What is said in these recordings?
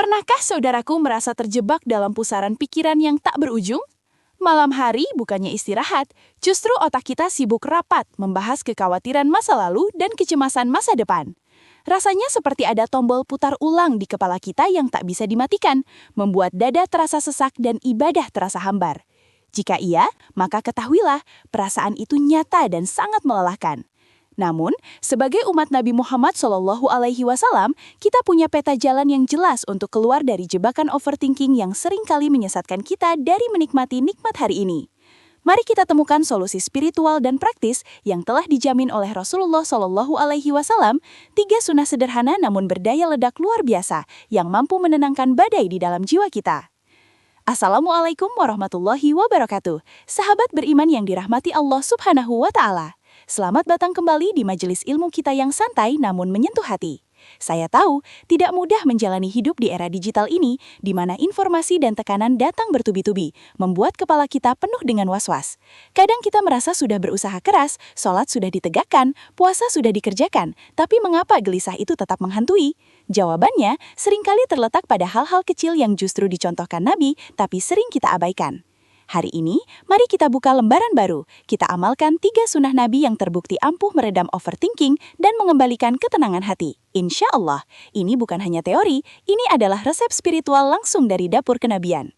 Pernahkah saudaraku merasa terjebak dalam pusaran pikiran yang tak berujung? Malam hari bukannya istirahat, justru otak kita sibuk rapat membahas kekhawatiran masa lalu dan kecemasan masa depan. Rasanya seperti ada tombol putar ulang di kepala kita yang tak bisa dimatikan, membuat dada terasa sesak dan ibadah terasa hambar. Jika iya, maka ketahuilah perasaan itu nyata dan sangat melelahkan. Namun, sebagai umat Nabi Muhammad SAW, kita punya peta jalan yang jelas untuk keluar dari jebakan overthinking yang seringkali menyesatkan kita dari menikmati nikmat hari ini. Mari kita temukan solusi spiritual dan praktis yang telah dijamin oleh Rasulullah SAW, 3 sunnah sederhana namun berdaya ledak luar biasa yang mampu menenangkan badai di dalam jiwa kita. Assalamualaikum warahmatullahi wabarakatuh, sahabat beriman yang dirahmati Allah Subhanahu wa Ta'ala. Selamat datang kembali di majelis ilmu kita yang santai namun menyentuh hati. Saya tahu tidak mudah menjalani hidup di era digital ini, di mana informasi dan tekanan datang bertubi-tubi, membuat kepala kita penuh dengan was-was. Kadang kita merasa sudah berusaha keras, sholat sudah ditegakkan, puasa sudah dikerjakan, tapi mengapa gelisah itu tetap menghantui? Jawabannya seringkali terletak pada hal-hal kecil yang justru dicontohkan Nabi, tapi sering kita abaikan. Hari ini, mari kita buka lembaran baru. Kita amalkan 3 sunnah Nabi yang terbukti ampuh meredam overthinking dan mengembalikan ketenangan hati. Insya Allah, ini bukan hanya teori, ini adalah resep spiritual langsung dari dapur kenabian.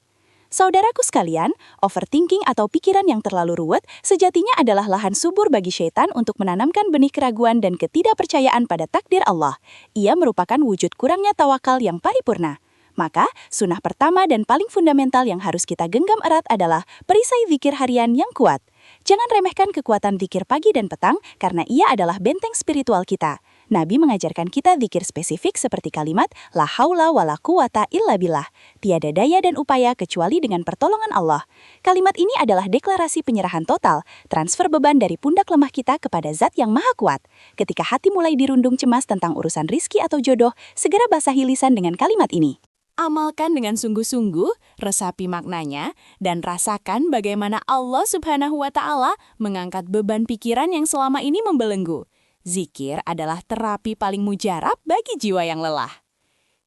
Saudaraku sekalian, overthinking atau pikiran yang terlalu ruwet sejatinya adalah lahan subur bagi syaitan untuk menanamkan benih keraguan dan ketidakpercayaan pada takdir Allah. Ia merupakan wujud kurangnya tawakal yang paripurna. Maka, sunnah pertama dan paling fundamental yang harus kita genggam erat adalah perisai zikir harian yang kuat. Jangan remehkan kekuatan zikir pagi dan petang karena ia adalah benteng spiritual kita. Nabi mengajarkan kita zikir spesifik seperti kalimat La haula wa la quwata illa billah. Tiada daya dan upaya kecuali dengan pertolongan Allah. Kalimat ini adalah deklarasi penyerahan total, transfer beban dari pundak lemah kita kepada Zat yang Maha Kuat. Ketika hati mulai dirundung cemas tentang urusan rizki atau jodoh, segera basahi lisan dengan kalimat ini. Amalkan dengan sungguh-sungguh, resapi maknanya, dan rasakan bagaimana Allah Subhanahu wa Ta'ala mengangkat beban pikiran yang selama ini membelenggu. Zikir adalah terapi paling mujarab bagi jiwa yang lelah.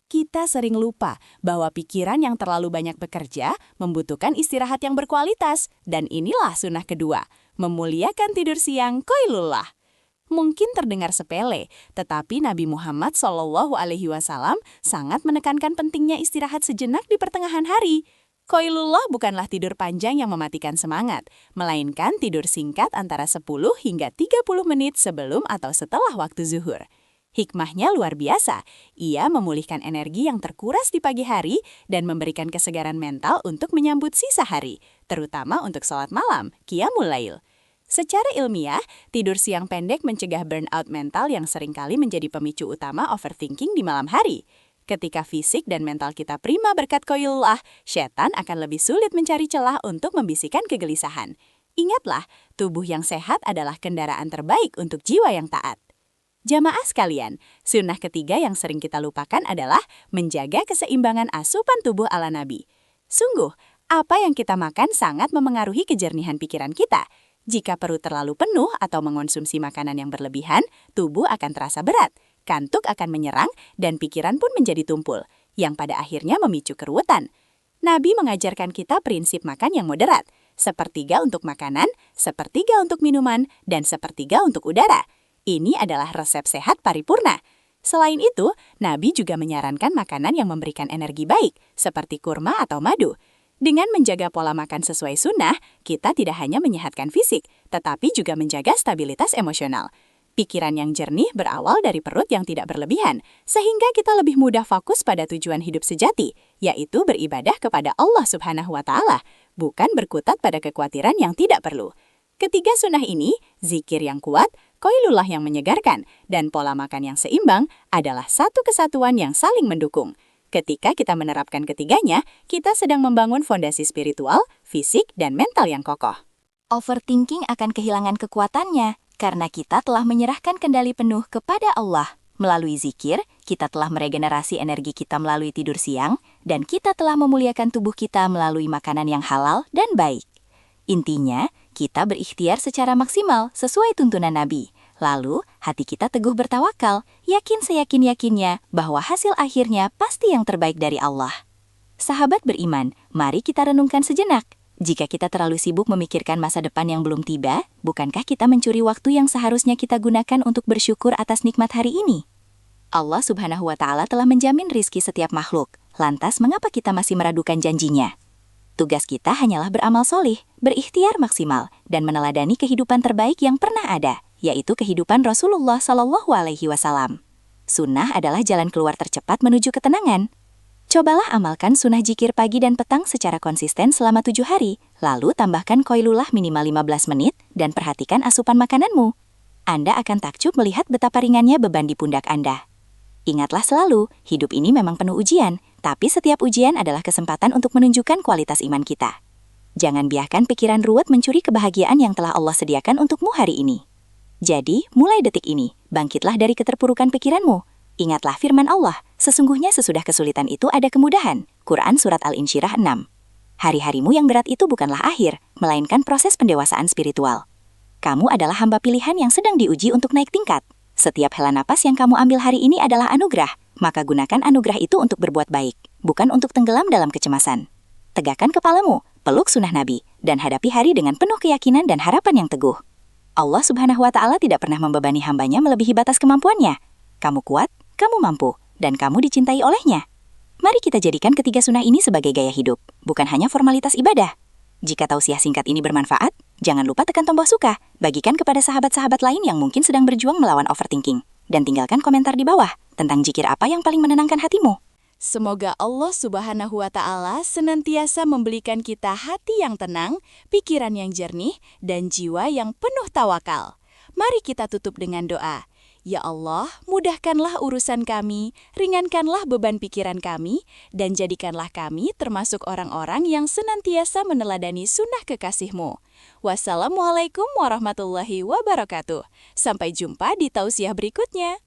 Kita sering lupa bahwa pikiran yang terlalu banyak bekerja membutuhkan istirahat yang berkualitas, dan inilah sunnah kedua, memuliakan tidur siang qailullah. Mungkin terdengar sepele, tetapi Nabi Muhammad SAW sangat menekankan pentingnya istirahat sejenak di pertengahan hari. Qailullah bukanlah tidur panjang yang mematikan semangat, melainkan tidur singkat antara 10 hingga 30 menit sebelum atau setelah waktu zuhur. Hikmahnya luar biasa, ia memulihkan energi yang terkuras di pagi hari dan memberikan kesegaran mental untuk menyambut sisa hari, terutama untuk sholat malam, qiyamul lail. Secara ilmiah, tidur siang pendek mencegah burnout mental yang seringkali menjadi pemicu utama overthinking di malam hari. Ketika fisik dan mental kita prima berkat qailullah, setan akan lebih sulit mencari celah untuk membisikkan kegelisahan. Ingatlah, tubuh yang sehat adalah kendaraan terbaik untuk jiwa yang taat. Jamaah sekalian, sunnah ketiga yang sering kita lupakan adalah menjaga keseimbangan asupan tubuh ala Nabi. Sungguh, apa yang kita makan sangat memengaruhi kejernihan pikiran kita. Jika perut terlalu penuh atau mengonsumsi makanan yang berlebihan, tubuh akan terasa berat, kantuk akan menyerang, dan pikiran pun menjadi tumpul, yang pada akhirnya memicu keruwetan. Nabi mengajarkan kita prinsip makan yang moderat, 1/3 untuk makanan, 1/3 untuk minuman, dan 1/3 untuk udara. Ini adalah resep sehat paripurna. Selain itu, Nabi juga menyarankan makanan yang memberikan energi baik, seperti kurma atau madu. Dengan menjaga pola makan sesuai sunnah, kita tidak hanya menyehatkan fisik, tetapi juga menjaga stabilitas emosional. Pikiran yang jernih berawal dari perut yang tidak berlebihan, sehingga kita lebih mudah fokus pada tujuan hidup sejati, yaitu beribadah kepada Allah Subhanahu wa Ta'ala, bukan berkutat pada kekhawatiran yang tidak perlu. Ketiga sunnah ini, zikir yang kuat, qailullah yang menyegarkan, dan pola makan yang seimbang adalah satu kesatuan yang saling mendukung. Ketika kita menerapkan ketiganya, kita sedang membangun fondasi spiritual, fisik, dan mental yang kokoh. Overthinking akan kehilangan kekuatannya karena kita telah menyerahkan kendali penuh kepada Allah. Melalui zikir, kita telah meregenerasi energi kita melalui tidur siang, dan kita telah memuliakan tubuh kita melalui makanan yang halal dan baik. Intinya, kita berikhtiar secara maksimal sesuai tuntunan Nabi. Lalu, hati kita teguh bertawakal, yakin seyakin-yakinnya bahwa hasil akhirnya pasti yang terbaik dari Allah. Sahabat beriman, mari kita renungkan sejenak. Jika kita terlalu sibuk memikirkan masa depan yang belum tiba, bukankah kita mencuri waktu yang seharusnya kita gunakan untuk bersyukur atas nikmat hari ini? Allah Subhanahu wa Ta'ala telah menjamin rizki setiap makhluk. Lantas, mengapa kita masih meragukan janjinya? Tugas kita hanyalah beramal solih, berikhtiar maksimal, dan meneladani kehidupan terbaik yang pernah ada, yaitu kehidupan Rasulullah Shallallahu Alaihi Wasallam. Sunnah adalah jalan keluar tercepat menuju ketenangan. Cobalah amalkan sunnah zikir pagi dan petang secara konsisten selama 7 hari, lalu tambahkan qailullah minimal 15 menit, dan perhatikan asupan makananmu. Anda akan takjub melihat betapa ringannya beban di pundak Anda. Ingatlah selalu, hidup ini memang penuh ujian, tapi setiap ujian adalah kesempatan untuk menunjukkan kualitas iman kita. Jangan biarkan pikiran ruwet mencuri kebahagiaan yang telah Allah sediakan untukmu hari ini. Jadi, mulai detik ini, bangkitlah dari keterpurukan pikiranmu. Ingatlah firman Allah, sesungguhnya sesudah kesulitan itu ada kemudahan. Quran Surat Al-Insyirah 6. Hari-harimu yang berat itu bukanlah akhir, melainkan proses pendewasaan spiritual. Kamu adalah hamba pilihan yang sedang diuji untuk naik tingkat. Setiap hela napas yang kamu ambil hari ini adalah anugerah, maka gunakan anugerah itu untuk berbuat baik, bukan untuk tenggelam dalam kecemasan. Tegakkan kepalamu, peluk sunnah Nabi, dan hadapi hari dengan penuh keyakinan dan harapan yang teguh. Allah Subhanahu wa Ta'ala tidak pernah membebani hambanya melebihi batas kemampuannya. Kamu kuat, kamu mampu, dan kamu dicintai olehnya. Mari kita jadikan ketiga sunnah ini sebagai gaya hidup, bukan hanya formalitas ibadah. Jika tausiah singkat ini bermanfaat, jangan lupa tekan tombol suka, bagikan kepada sahabat-sahabat lain yang mungkin sedang berjuang melawan overthinking, dan tinggalkan komentar di bawah tentang zikir apa yang paling menenangkan hatimu. Semoga Allah Subhanahu wa Ta'ala senantiasa memberikan kita hati yang tenang, pikiran yang jernih, dan jiwa yang penuh tawakal. Mari kita tutup dengan doa. Ya Allah, mudahkanlah urusan kami, ringankanlah beban pikiran kami, dan jadikanlah kami termasuk orang-orang yang senantiasa meneladani sunnah kekasih-Mu. Wassalamualaikum warahmatullahi wabarakatuh. Sampai jumpa di tausiah berikutnya.